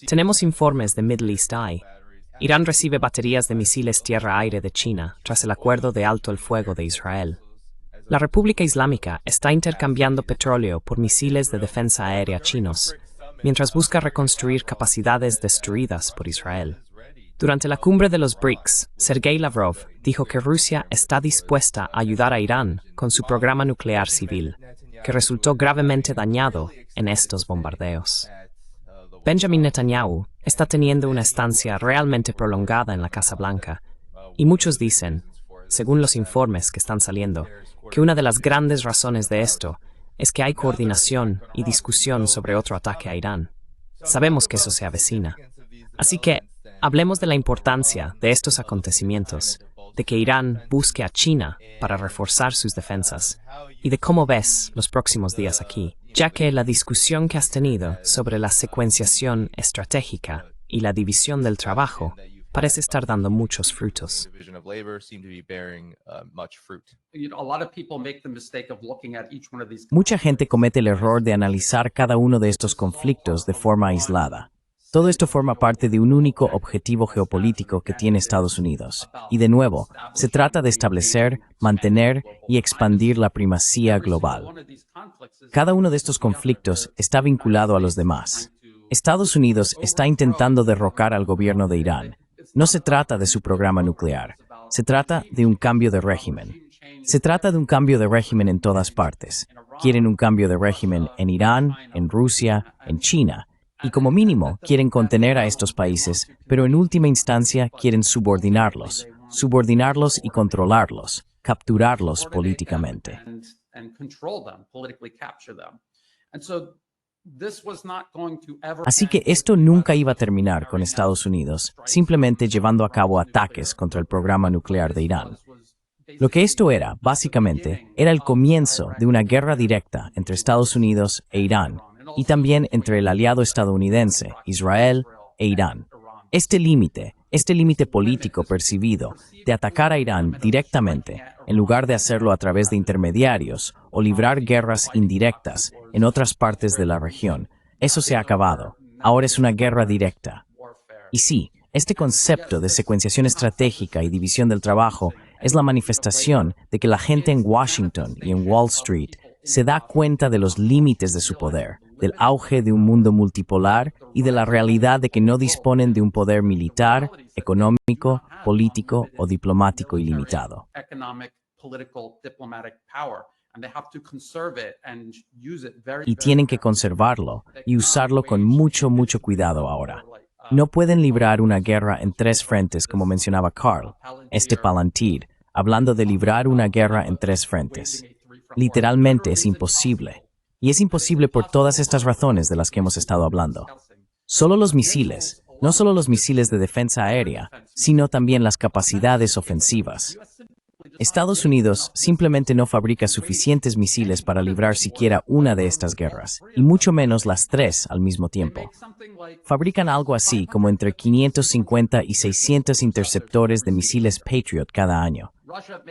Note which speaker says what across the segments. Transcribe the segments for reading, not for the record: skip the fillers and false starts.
Speaker 1: Tenemos informes de Middle East Eye. Irán recibe baterías de misiles tierra-aire de China tras el acuerdo de alto el fuego de Israel. La República Islámica está intercambiando petróleo por misiles de defensa aérea chinos, mientras busca reconstruir capacidades destruidas por Israel. Durante la cumbre de los BRICS, Sergei Lavrov dijo que Rusia está dispuesta a ayudar a Irán con su programa nuclear civil, que resultó gravemente dañado en estos bombardeos. Benjamin Netanyahu está teniendo una estancia realmente prolongada en la Casa Blanca, y muchos dicen, según los informes que están saliendo, que una de las grandes razones de esto es que hay coordinación y discusión sobre otro ataque a Irán. Sabemos que eso se avecina. Así que, hablemos de la importancia de estos acontecimientos, de que Irán busque a China para reforzar sus defensas, y de cómo ves los próximos días aquí, ya que la discusión que has tenido sobre la secuenciación estratégica y la división del trabajo parece estar dando muchos frutos.
Speaker 2: Mucha gente comete el error de analizar cada uno de estos conflictos de forma aislada. Todo esto forma parte de un único objetivo geopolítico que tiene Estados Unidos. Y de nuevo, se trata de establecer, mantener y expandir la primacía global. Cada uno de estos conflictos está vinculado a los demás. Estados Unidos está intentando derrocar al gobierno de Irán. No se trata de su programa nuclear. Se trata de un cambio de régimen. Se trata de un cambio de régimen en todas partes. Quieren un cambio de régimen en Irán, en Rusia, en China. Y como mínimo quieren contener a estos países, pero en última instancia quieren subordinarlos y controlarlos, capturarlos políticamente. Así que esto nunca iba a terminar con Estados Unidos, simplemente llevando a cabo ataques contra el programa nuclear de Irán. Lo que esto era, básicamente, era el comienzo de una guerra directa entre Estados Unidos e Irán, y también entre el aliado estadounidense, Israel, e Irán. Este límite político percibido de atacar a Irán directamente, en lugar de hacerlo a través de intermediarios o librar guerras indirectas en otras partes de la región, eso se ha acabado. Ahora es una guerra directa. Y sí, este concepto de secuenciación estratégica y división del trabajo es la manifestación de que la gente en Washington y en Wall Street se da cuenta de los límites de su poder, del auge de un mundo multipolar y de la realidad de que no disponen de un poder militar, económico, político o diplomático ilimitado. Y tienen que conservarlo y usarlo con mucho cuidado ahora. No pueden librar una guerra en tres frentes como mencionaba Carl, Palantir, hablando de librar una guerra en tres frentes. Literalmente es imposible. Y es imposible por todas estas razones de las que hemos estado hablando. Solo los misiles, no solo los misiles de defensa aérea, sino también las capacidades ofensivas. Estados Unidos simplemente no fabrica suficientes misiles para librar siquiera una de estas guerras, y mucho menos las tres al mismo tiempo. Fabrican algo así como entre 550 y 600 interceptores de misiles Patriot cada año.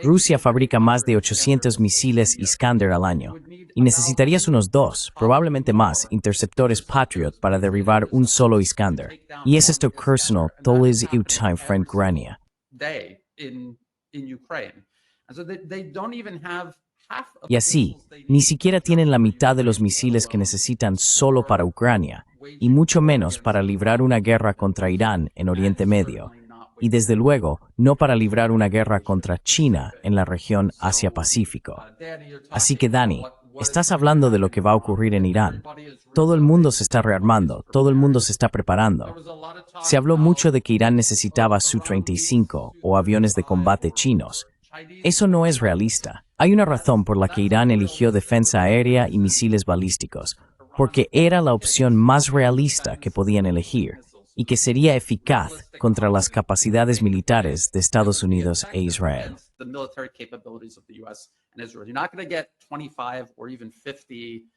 Speaker 2: Rusia fabrica más de 800 misiles Iskander al año, y necesitarías unos 2, probablemente más, interceptores Patriot para derribar un solo Iskander. Y es esto personal, toles y time frente Ucrania. Y así, ni siquiera tienen la mitad de los misiles que necesitan solo para Ucrania, y mucho menos para librar una guerra contra Irán en Oriente Medio, y desde luego no para librar una guerra contra China en la región Asia-Pacífico. Así que Dani, estás hablando de lo que va a ocurrir en Irán. Todo el mundo se está rearmando, todo el mundo se está preparando. Se habló mucho de que Irán necesitaba Su-35 o aviones de combate chinos. Eso no es realista. Hay una razón por la que Irán eligió defensa aérea y misiles balísticos, porque era la opción más realista que podían elegir y que sería eficaz contra las capacidades militares de Estados Unidos e Israel.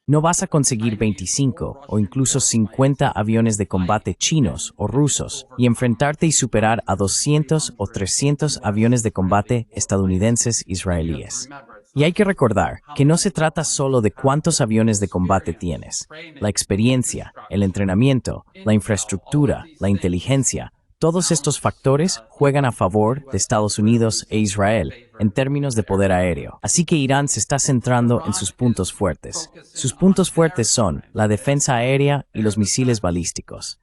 Speaker 2: No vas a conseguir 25 o incluso 50 aviones de combate chinos o rusos y enfrentarte y superar a 200 o 300 aviones de combate estadounidenses israelíes. Y hay que recordar que no se trata solo de cuántos aviones de combate tienes. La experiencia, el entrenamiento, la infraestructura, la inteligencia, todos estos factores juegan a favor de Estados Unidos e Israel en términos de poder aéreo. Así que Irán se está centrando en sus puntos fuertes. Sus puntos fuertes son la defensa aérea y los misiles balísticos.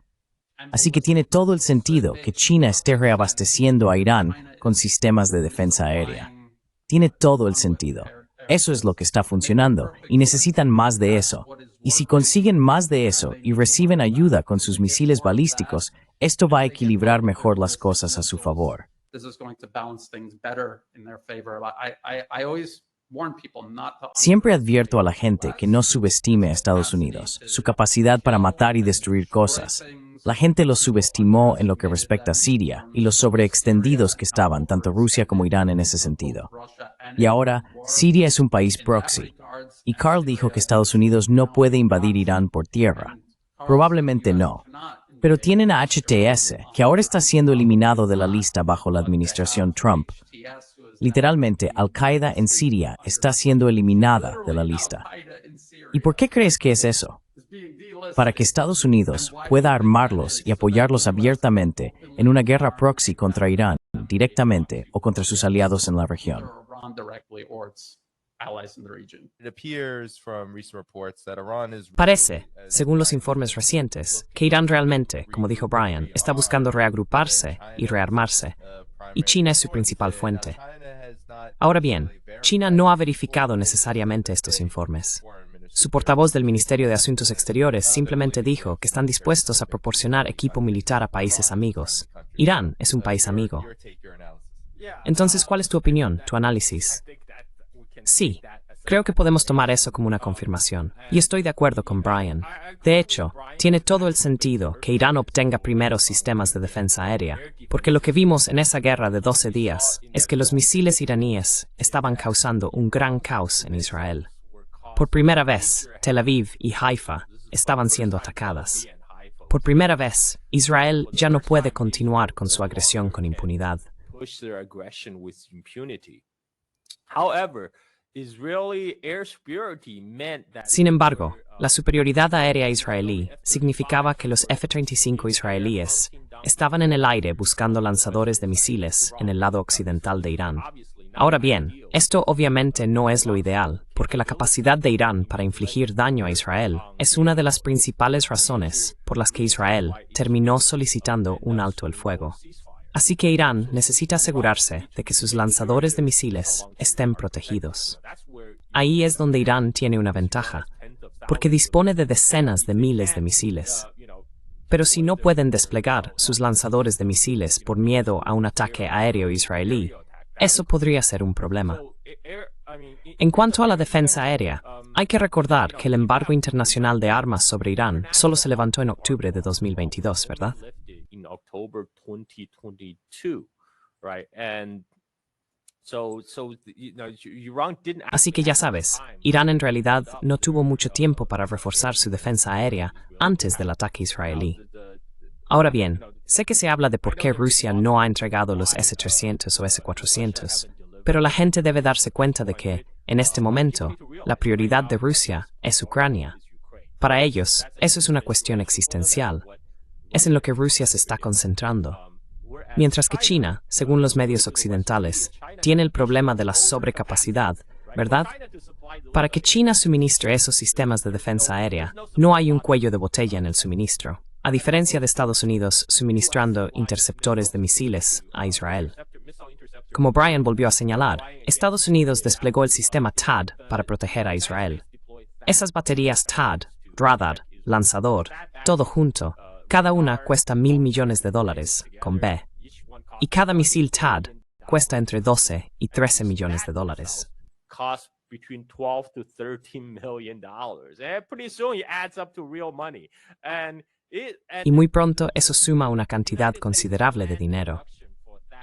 Speaker 2: Así que tiene todo el sentido que China esté reabasteciendo a Irán con sistemas de defensa aérea. Tiene todo el sentido. Eso es lo que está funcionando y necesitan más de eso. Y si consiguen más de eso y reciben ayuda con sus misiles balísticos, esto va a equilibrar mejor las cosas a su favor. Siempre advierto a la gente que no subestime a Estados Unidos, su capacidad para matar y destruir cosas. La gente los subestimó en lo que respecta a Siria y los sobreextendidos que estaban tanto Rusia como Irán en ese sentido. Y ahora, Siria es un país proxy. Y Carl dijo que Estados Unidos no puede invadir Irán por tierra. Probablemente no. Pero tienen a HTS, que ahora está siendo eliminado de la lista bajo la administración Trump. Literalmente, Al-Qaeda en Siria está siendo eliminada de la lista. ¿Y por qué crees que es eso? Para que Estados Unidos pueda armarlos y apoyarlos abiertamente en una guerra proxy contra Irán, directamente o contra sus aliados en la región.
Speaker 1: Parece, según los informes recientes, que Irán realmente, como dijo Brian, está buscando reagruparse y rearmarse, y China es su principal fuente. Ahora bien, China no ha verificado necesariamente estos informes. Su portavoz del Ministerio de Asuntos Exteriores simplemente dijo que están dispuestos a proporcionar equipo militar a países amigos. Irán es un país amigo. Entonces, ¿cuál es tu opinión, tu análisis? Sí, creo que podemos tomar eso como una confirmación, y estoy de acuerdo con Brian. De hecho, tiene todo el sentido que Irán obtenga primero sistemas de defensa aérea, porque lo que vimos en esa guerra de 12 días es que los misiles iraníes estaban causando un gran caos en Israel. Por primera vez, Tel Aviv y Haifa estaban siendo atacadas. Por primera vez, Israel ya no puede continuar con su agresión con impunidad. Sin embargo, la superioridad aérea israelí significaba que los F-35 israelíes estaban en el aire buscando lanzadores de misiles en el lado occidental de Irán. Ahora bien, esto obviamente no es lo ideal, porque la capacidad de Irán para infligir daño a Israel es una de las principales razones por las que Israel terminó solicitando un alto el fuego. Así que Irán necesita asegurarse de que sus lanzadores de misiles estén protegidos. Ahí es donde Irán tiene una ventaja, porque dispone de decenas de miles de misiles. Pero si no pueden desplegar sus lanzadores de misiles por miedo a un ataque aéreo israelí, eso podría ser un problema. En cuanto a la defensa aérea, hay que recordar que el embargo internacional de armas sobre Irán solo se levantó en octubre de 2022, ¿verdad? Así que ya sabes, Irán en realidad no tuvo mucho tiempo para reforzar su defensa aérea antes del ataque israelí. Ahora bien, sé que se habla de por qué Rusia no ha entregado los S-300 o S-400, pero la gente debe darse cuenta de que, en este momento, la prioridad de Rusia es Ucrania. Para ellos, eso es una cuestión existencial. Es en lo que Rusia se está concentrando. Mientras que China, según los medios occidentales, tiene el problema de la sobrecapacidad, ¿verdad? Para que China suministre esos sistemas de defensa aérea, no hay un cuello de botella en el suministro, a diferencia de Estados Unidos suministrando interceptores de misiles a Israel. Como Brian volvió a señalar, Estados Unidos desplegó el sistema THAAD para proteger a Israel. Esas baterías THAAD, radar, lanzador, todo junto, cada una cuesta $1,000 millones, con B. Y cada misil THAAD cuesta entre 12 y 13 millones de dólares. Y muy pronto eso suma una cantidad considerable de dinero.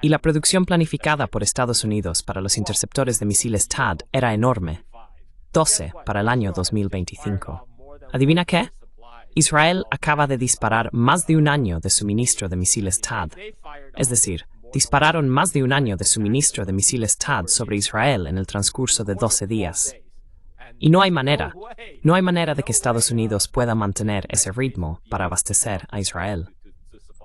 Speaker 1: Y la producción planificada por Estados Unidos para los interceptores de misiles THAAD era enorme. 12 para el año 2025. ¿Adivina qué? Israel acaba de disparar más de un año de suministro de misiles THAAD. Es decir, dispararon más de un año de suministro de misiles THAAD sobre Israel en el transcurso de 12 días. Y no hay manera de que Estados Unidos pueda mantener ese ritmo para abastecer a Israel.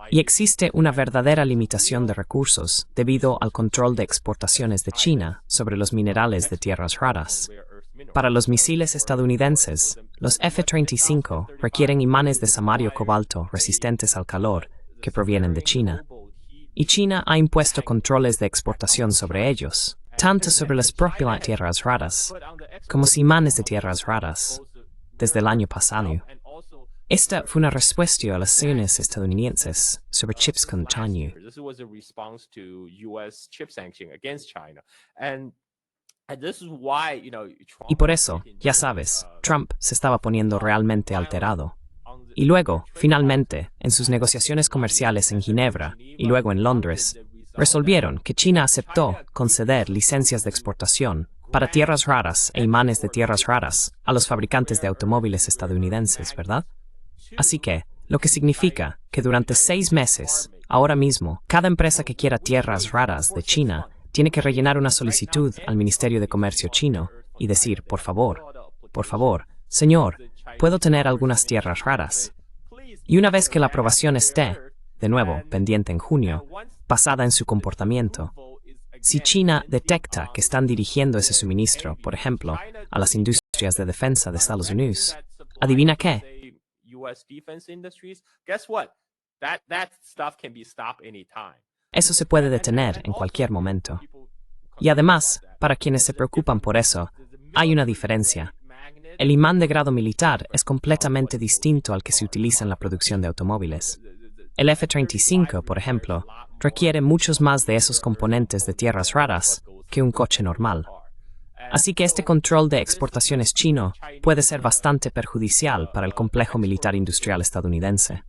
Speaker 1: Y existe una verdadera limitación de recursos debido al control de exportaciones de China sobre los minerales de tierras raras. Para los misiles estadounidenses, los F-35 requieren imanes de samario cobalto resistentes al calor que provienen de China. Y China ha impuesto controles de exportación sobre ellos, tanto sobre las propias tierras raras como los imanes de tierras raras, desde el año pasado. Esta fue una respuesta a las sanciones estadounidenses sobre chips con China. Y por eso, ya sabes, Trump se estaba poniendo realmente alterado. Y luego, finalmente, en sus negociaciones comerciales en Ginebra y luego en Londres, resolvieron que China aceptó conceder licencias de exportación para tierras raras e imanes de tierras raras a los fabricantes de automóviles estadounidenses, ¿verdad? Así que, lo que significa que durante 6 meses, ahora mismo, cada empresa que quiera tierras raras de China tiene que rellenar una solicitud al Ministerio de Comercio chino y decir, por favor, señor, ¿puedo tener algunas tierras raras? Y una vez que la aprobación esté, de nuevo, pendiente en junio, basada en su comportamiento, si China detecta que están dirigiendo ese suministro, por ejemplo, a las industrias de defensa de Estados Unidos, ¿adivina qué? Eso se puede detener en cualquier momento. Y además, para quienes se preocupan por eso, hay una diferencia. El imán de grado militar es completamente distinto al que se utiliza en la producción de automóviles. El F-35, por ejemplo, requiere muchos más de esos componentes de tierras raras que un coche normal. Así que este control de exportaciones chino puede ser bastante perjudicial para el complejo militar industrial estadounidense.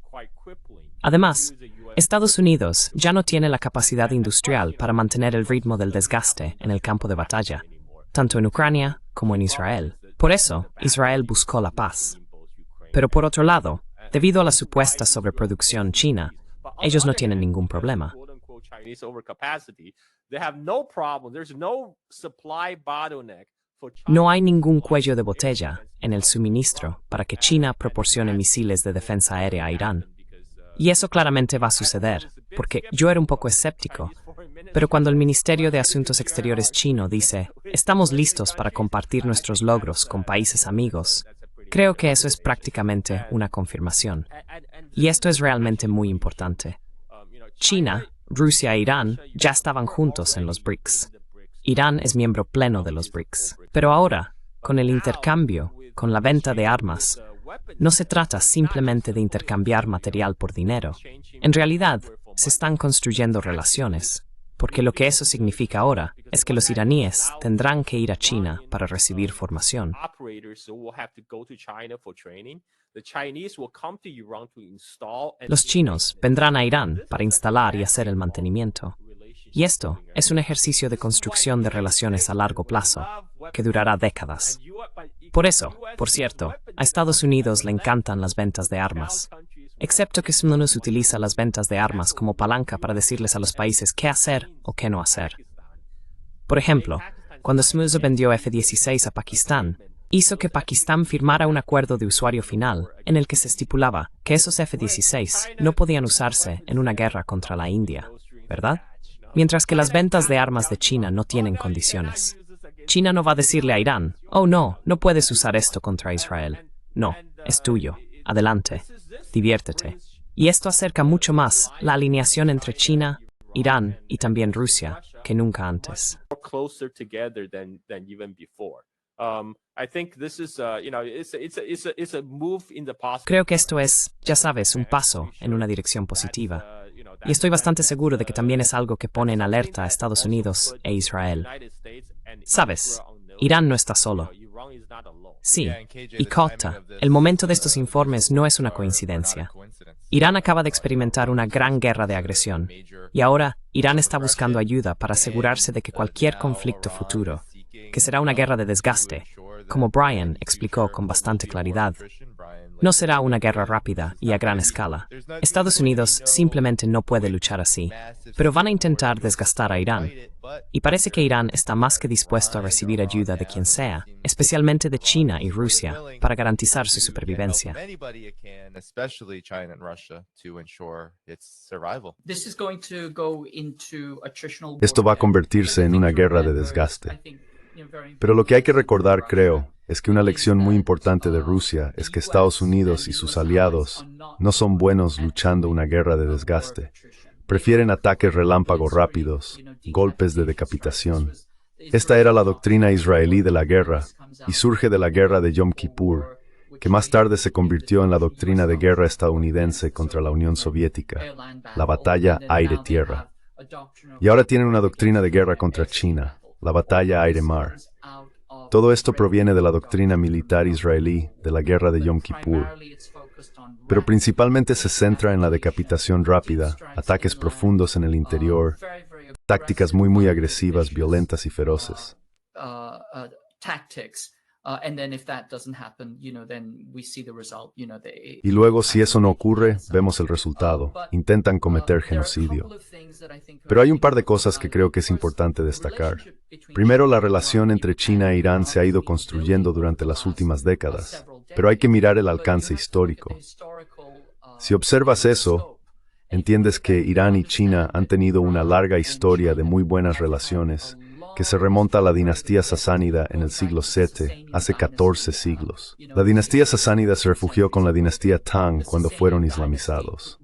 Speaker 1: Además, Estados Unidos ya no tiene la capacidad industrial para mantener el ritmo del desgaste en el campo de batalla, tanto en Ucrania como en Israel. Por eso, Israel buscó la paz. Pero por otro lado, debido a la supuesta sobreproducción china, ellos no tienen ningún problema. No hay ningún cuello de botella en el suministro para que China proporcione misiles de defensa aérea a Irán. Y eso claramente va a suceder, porque yo era un poco escéptico, pero cuando el Ministerio de Asuntos Exteriores chino dice, estamos listos para compartir nuestros logros con países amigos, creo que eso es prácticamente una confirmación. Y esto es realmente muy importante. China, Rusia e Irán ya estaban juntos en los BRICS. Irán es miembro pleno de los BRICS. Pero ahora, con el intercambio, con la venta de armas, no se trata simplemente de intercambiar material por dinero. En realidad, se están construyendo relaciones, porque lo que eso significa ahora es que los iraníes tendrán que ir a China para recibir formación. Los chinos vendrán a Irán para instalar y hacer el mantenimiento. Y esto es un ejercicio de construcción de relaciones a largo plazo, que durará décadas. Por eso, por cierto, a Estados Unidos le encantan las ventas de armas, excepto que no nos utiliza las ventas de armas como palanca para decirles a los países qué hacer o qué no hacer. Por ejemplo, cuando Smuzo vendió F-16 a Pakistán, hizo que Pakistán firmara un acuerdo de usuario final en el que se estipulaba que esos F-16 no podían usarse en una guerra contra la India, ¿verdad? Mientras que las ventas de armas de China no tienen condiciones. China no va a decirle a Irán, oh no puedes usar esto contra Israel. No, es tuyo. Adelante. Diviértete. Y esto acerca mucho más la alineación entre China, Irán y también Rusia que nunca antes. Creo que esto es, ya sabes, un paso en una dirección positiva. Y estoy bastante seguro de que también es algo que pone en alerta a Estados Unidos e Israel. Sabes, Irán no está solo. Sí, y Kota, el momento de estos informes no es una coincidencia. Irán acaba de experimentar una gran guerra de agresión, y ahora Irán está buscando ayuda para asegurarse de que cualquier conflicto futuro, que será una guerra de desgaste, como Brian explicó con bastante claridad, No será una guerra rápida y a gran escala. Estados Unidos simplemente no puede luchar así, pero van a intentar desgastar a Irán. Y parece que Irán está más que dispuesto a recibir ayuda de quien sea, especialmente de China y Rusia, para garantizar su supervivencia.
Speaker 3: Esto va a convertirse en una guerra de desgaste. Pero lo que hay que recordar, creo, es que una lección muy importante de Rusia es que Estados Unidos y sus aliados no son buenos luchando una guerra de desgaste. Prefieren ataques relámpago rápidos, golpes de decapitación. Esta era la doctrina israelí de la guerra, y surge de la guerra de Yom Kippur, que más tarde se convirtió en la doctrina de guerra estadounidense contra la Unión Soviética, la batalla aire-tierra. Y ahora tienen una doctrina de guerra contra China, la batalla aire-mar. Todo esto proviene de la doctrina militar israelí de la guerra de Yom Kippur, pero principalmente se centra en la decapitación rápida, ataques profundos en el interior, tácticas muy agresivas, violentas y feroces. Y luego, si eso no ocurre, vemos el resultado. Intentan cometer genocidio. Pero hay un par de cosas que creo que es importante destacar. Primero, la relación entre China e Irán se ha ido construyendo durante las últimas décadas, pero hay que mirar el alcance histórico. Si observas eso, entiendes que Irán y China han tenido una larga historia de muy buenas relaciones, que se remonta a la dinastía sasánida en el siglo VII, hace 14 siglos. La dinastía sasánida se refugió con la dinastía Tang cuando fueron islamizados.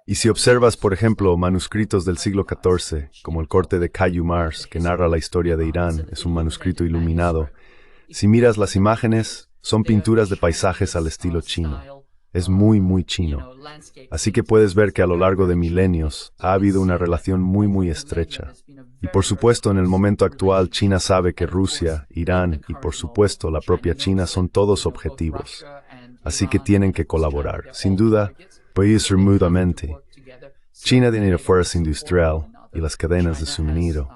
Speaker 3: Y si observas, por ejemplo, manuscritos del siglo XIV, como el Corte de Qayyum-Mars, que narra la historia de Irán, es un manuscrito iluminado, si miras las imágenes, son pinturas de paisajes al estilo chino. Es muy chino. Así que puedes ver que a lo largo de milenios ha habido una relación muy estrecha. Y por supuesto, en el momento actual, China sabe que Rusia, Irán y por supuesto la propia China son todos objetivos. Así que tienen que colaborar. Sin duda, países mutuamente. China tiene la fuerza industrial y las cadenas de suministro.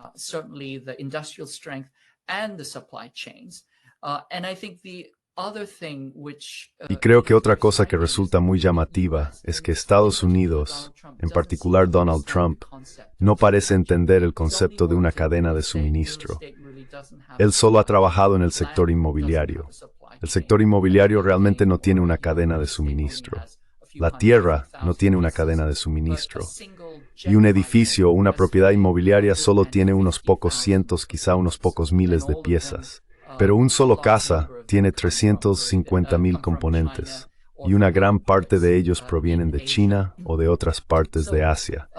Speaker 3: Y creo que otra cosa que resulta muy llamativa es que Estados Unidos, en particular Donald Trump, no parece entender el concepto de una cadena de suministro. Él solo ha trabajado en el sector inmobiliario. El sector inmobiliario realmente no tiene una cadena de suministro. La tierra no tiene una cadena de suministro. Y un edificio o una propiedad inmobiliaria solo tiene unos pocos cientos, quizá unos pocos miles de piezas. Pero un solo casa tiene 350,000 componentes, y una gran parte de ellos provienen de China o de otras partes de Asia.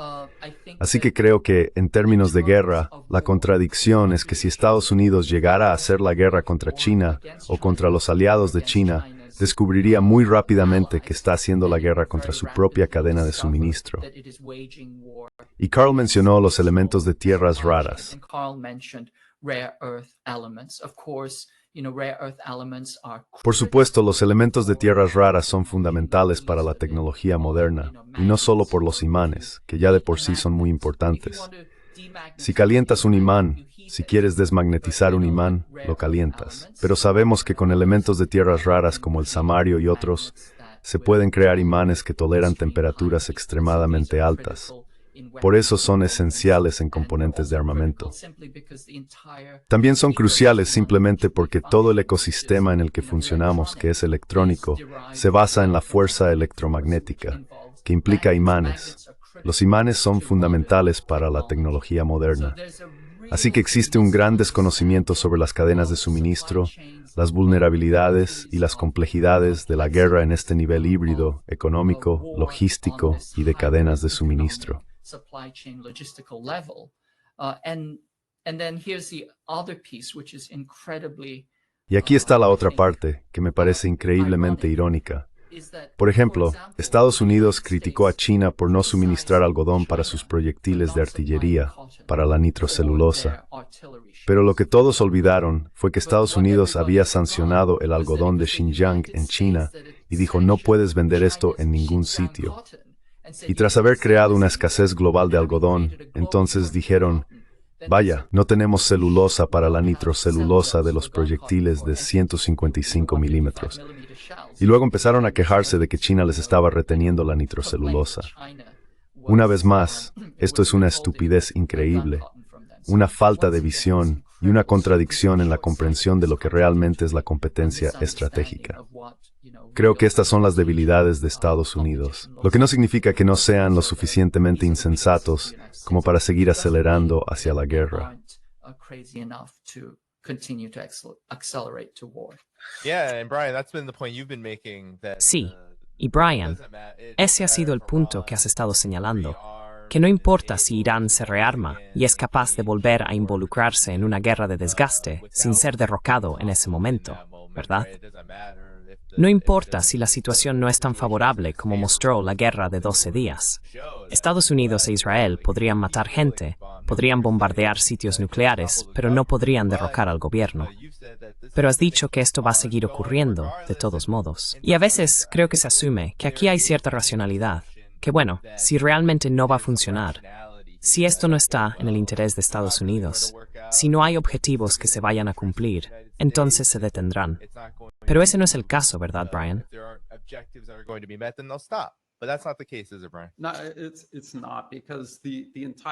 Speaker 3: Así que creo que, en términos de guerra, la contradicción es que si Estados Unidos llegara a hacer la guerra contra China o contra los aliados de China, descubriría muy rápidamente que está haciendo la guerra contra su propia cadena de suministro. Y Carl mencionó los elementos de tierras raras. Por supuesto, los elementos de tierras raras son fundamentales para la tecnología moderna, y no solo por los imanes, que ya de por sí son muy importantes. Si calientas un imán, si quieres desmagnetizar un imán, lo calientas. Pero sabemos que con elementos de tierras raras como el samario y otros, se pueden crear imanes que toleran temperaturas extremadamente altas. Por eso son esenciales en componentes de armamento. También son cruciales simplemente porque todo el ecosistema en el que funcionamos, que es electrónico, se basa en la fuerza electromagnética, que implica imanes. Los imanes son fundamentales para la tecnología moderna. Así que existe un gran desconocimiento sobre las cadenas de suministro, las vulnerabilidades y las complejidades de la guerra en este nivel híbrido, económico, logístico y de cadenas de suministro.
Speaker 4: Supply chain logistical level. And then here's the other piece, which is incredibly.
Speaker 3: Y aquí está la otra parte, que me parece increíblemente irónica. Por ejemplo, Estados Unidos criticó a China por no suministrar algodón para sus proyectiles de artillería, para la nitrocelulosa. Pero lo que todos olvidaron fue que Estados Unidos había sancionado el algodón de Xinjiang en China y dijo no puedes vender esto en ningún sitio. Y tras haber creado una escasez global de algodón, entonces dijeron, Vaya, no tenemos celulosa para la nitrocelulosa de los proyectiles de 155 milímetros. Y luego empezaron a quejarse de que China les estaba reteniendo la nitrocelulosa. Una vez más, esto es una estupidez increíble, una falta de visión y una contradicción en la comprensión de lo que realmente es la competencia estratégica. Creo que estas son las debilidades de Estados Unidos, lo que no significa que no sean lo suficientemente insensatos como para seguir acelerando hacia la guerra.
Speaker 1: Sí, y Brian, ese ha sido el punto que has estado señalando, que no importa si Irán se rearma y es capaz de volver a involucrarse en una guerra de desgaste sin ser derrocado en ese momento, ¿verdad? No importa si la situación no es tan favorable como mostró la guerra de 12 días. Estados Unidos e Israel podrían matar gente, podrían bombardear sitios nucleares, pero no podrían derrocar al gobierno. Pero has dicho que esto va a seguir ocurriendo, de todos modos. Y a veces creo que se asume que aquí hay cierta racionalidad, que bueno, si realmente no va a funcionar, si esto no está en el interés de Estados Unidos, si no hay objetivos que se vayan a cumplir, entonces se detendrán. Pero ese no es el caso, ¿verdad, Brian?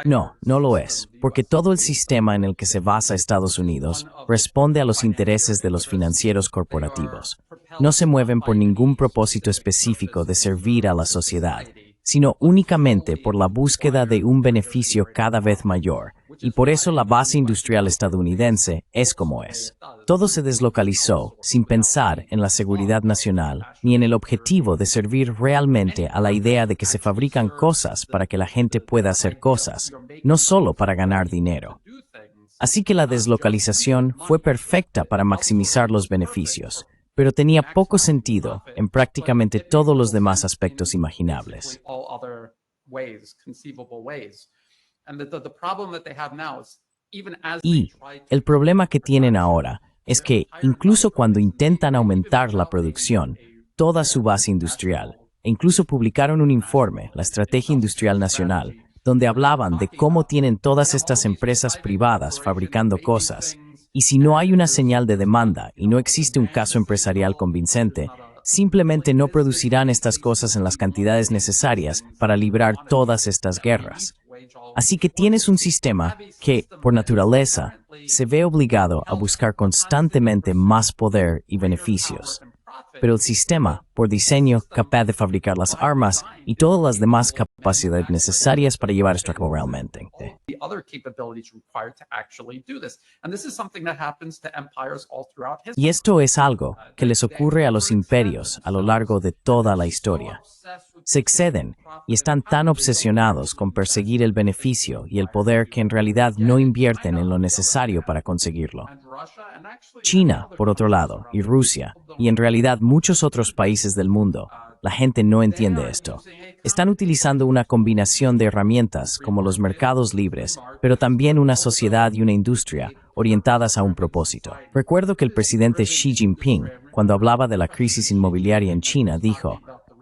Speaker 2: No, no lo es, porque todo el sistema en el que se basa Estados Unidos responde a los intereses de los financieros corporativos. No se mueven por ningún propósito específico de servir a la sociedad, sino únicamente por la búsqueda de un beneficio cada vez mayor, y por eso la base industrial estadounidense es como es. Todo se deslocalizó sin pensar en la seguridad nacional ni en el objetivo de servir realmente a la idea de que se fabrican cosas para que la gente pueda hacer cosas, no solo para ganar dinero. Así que la deslocalización fue perfecta para maximizar los beneficios, pero tenía poco sentido en prácticamente todos los demás aspectos imaginables. Y el problema que tienen ahora es que, incluso cuando intentan aumentar la producción, toda su base industrial, e incluso publicaron un informe, la Estrategia Industrial Nacional, donde hablaban de cómo tienen todas estas empresas privadas fabricando cosas, y si no hay una señal de demanda y no existe un caso empresarial convincente, simplemente no producirán estas cosas en las cantidades necesarias para librar todas estas guerras. Así que tienes un sistema que, por naturaleza, se ve obligado a buscar constantemente más poder y beneficios. Pero el sistema, por diseño, capaz de fabricar las armas y todas las demás capacidades necesarias para llevar esto a cabo realmente. Y esto es algo que les ocurre a los imperios a lo largo de toda la historia. Se exceden y están tan obsesionados con perseguir el beneficio y el poder que en realidad no invierten en lo necesario para conseguirlo. China, por otro lado, y Rusia, y en realidad muchos otros países del mundo, la gente no entiende esto. Están utilizando una combinación de herramientas como los mercados libres, pero también una sociedad y una industria orientadas a un propósito. Recuerdo que el presidente Xi Jinping, cuando hablaba de la crisis inmobiliaria en China, dijo: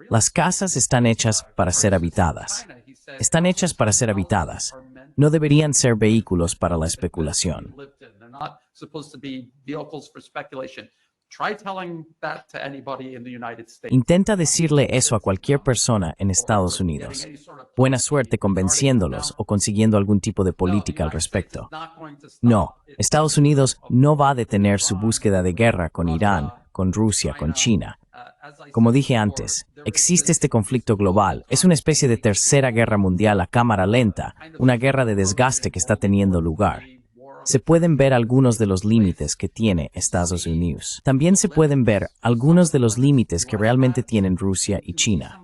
Speaker 2: "Las casas están hechas para ser habitadas. Están hechas para ser habitadas. No deberían ser vehículos para la especulación". Intenta decirle eso a cualquier persona en Estados Unidos. Buena suerte convenciéndolos o consiguiendo algún tipo de política al respecto. No, Estados Unidos no va a detener su búsqueda de guerra con Irán, con Rusia, con China. Como dije antes, existe este conflicto global. Es una especie de tercera guerra mundial a cámara lenta, una guerra de desgaste que está teniendo lugar. Se pueden ver algunos de los límites que tiene Estados Unidos. También se pueden ver algunos de los límites que realmente tienen Rusia y China.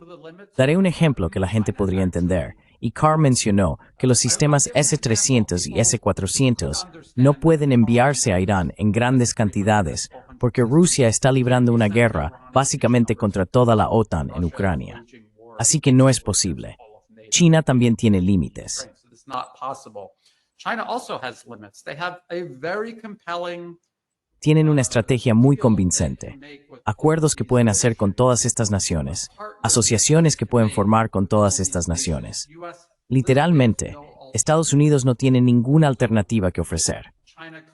Speaker 2: Daré un ejemplo que la gente podría entender. Y Carr mencionó que los sistemas S-300 y S-400 no pueden enviarse a Irán en grandes cantidades porque Rusia está librando una guerra básicamente contra toda la OTAN en Ucrania. Así que no es posible. China también tiene límites. Tienen una estrategia muy convincente. Acuerdos que pueden hacer con todas estas naciones. Asociaciones que pueden formar con todas estas naciones. Literalmente, Estados Unidos no tiene ninguna alternativa que ofrecer.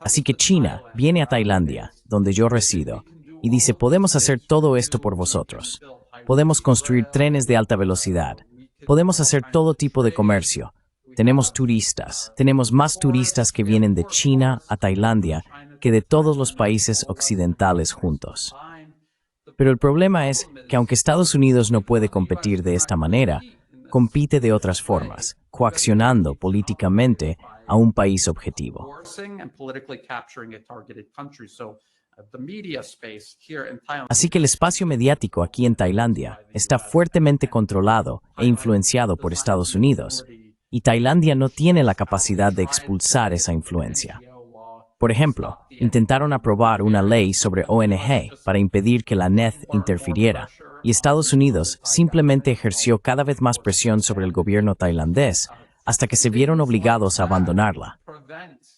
Speaker 2: Así que China viene a Tailandia, donde yo resido, y dice, podemos hacer todo esto por vosotros. Podemos construir trenes de alta velocidad. Podemos hacer todo tipo de comercio. Tenemos turistas. Tenemos más turistas que vienen de China a Tailandia que de todos los países occidentales juntos. Pero el problema es que aunque Estados Unidos no puede competir de esta manera, compite de otras formas, coaccionando políticamente a un país objetivo. Así que el espacio mediático aquí en Tailandia está fuertemente controlado e influenciado por Estados Unidos, y Tailandia no tiene la capacidad de expulsar esa influencia. Por ejemplo, intentaron aprobar una ley sobre ONG para impedir que la NED interfiriera, y Estados Unidos simplemente ejerció cada vez más presión sobre el gobierno tailandés hasta que se vieron obligados a abandonarla.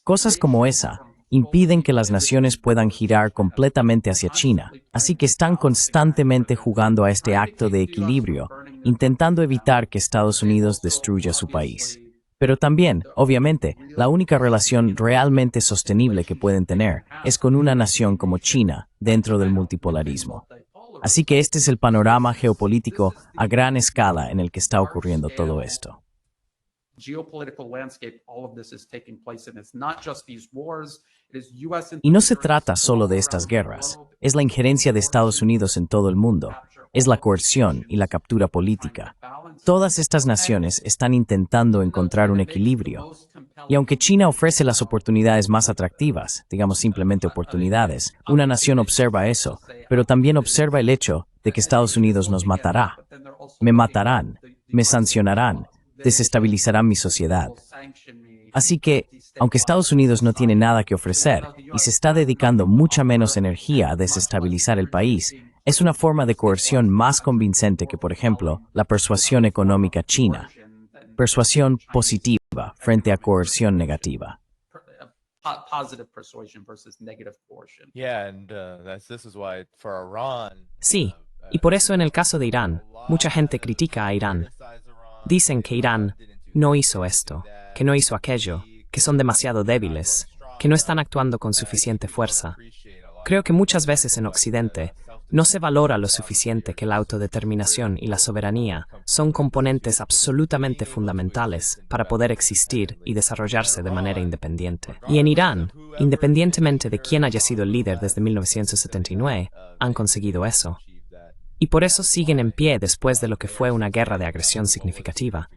Speaker 2: Cosas como esa impiden que las naciones puedan girar completamente hacia China, así que están constantemente jugando a este acto de equilibrio, intentando evitar que Estados Unidos destruya su país. Pero también, obviamente, la única relación realmente sostenible que pueden tener es con una nación como China dentro del multipolarismo. Así que este es el panorama geopolítico a gran escala en el que está ocurriendo todo esto. Y no se trata solo de estas guerras, es la injerencia de Estados Unidos en todo el mundo, es la coerción y la captura política. Todas estas naciones están intentando encontrar un equilibrio. Y aunque China ofrece las oportunidades más atractivas, digamos simplemente oportunidades, una nación observa eso, pero también observa el hecho de que Estados Unidos nos matará. Me matarán, me sancionarán, desestabilizarán mi sociedad. Así que, aunque Estados Unidos no tiene nada que ofrecer y se está dedicando mucha menos energía a desestabilizar el país, es una forma de coerción más convincente que, por ejemplo, la persuasión económica china. Persuasión positiva frente a coerción negativa.
Speaker 1: Sí, y por eso en el caso de Irán, mucha gente critica a Irán. Dicen que Irán no hizo esto, que no hizo aquello, que son demasiado débiles, que no están actuando con suficiente fuerza. Creo que muchas veces en Occidente no se valora lo suficiente que la autodeterminación y la soberanía son componentes absolutamente fundamentales para poder existir y desarrollarse de manera independiente. Y en Irán, independientemente de quién haya sido el líder desde 1979, han conseguido eso. Y por eso siguen en pie después de lo que fue una guerra de agresión significativa.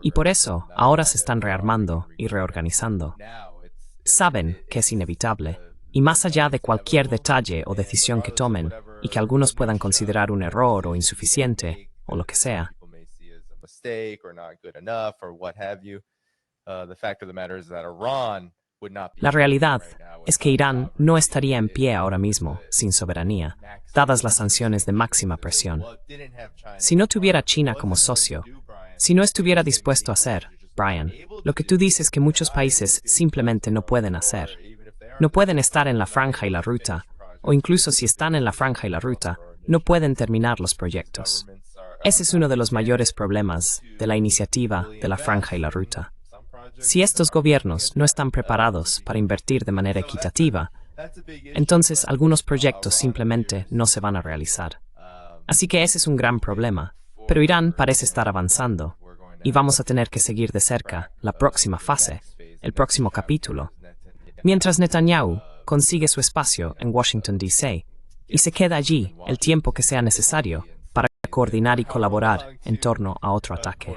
Speaker 1: Y por eso ahora se están rearmando y reorganizando. Saben que es inevitable, y más allá de cualquier detalle o decisión que tomen, y que algunos puedan considerar un error o insuficiente, o lo que sea, la realidad es que Irán no estaría en pie ahora mismo sin soberanía, dadas las sanciones de máxima presión. Si no tuviera China como socio, si no estuviera dispuesto a hacer, Brian, lo que tú dices que muchos países simplemente no pueden hacer. No pueden estar en la franja y la ruta, o incluso si están en la franja y la ruta, no pueden terminar los proyectos. Ese es uno de los mayores problemas de la iniciativa de la franja y la ruta. Si estos gobiernos no están preparados para invertir de manera equitativa, entonces algunos proyectos simplemente no se van a realizar. Así que ese es un gran problema, pero Irán parece estar avanzando, y vamos a tener que seguir de cerca la próxima fase, el próximo capítulo, mientras Netanyahu consigue su espacio en Washington, D.C., y se queda allí el tiempo que sea necesario para coordinar y colaborar en torno a otro ataque.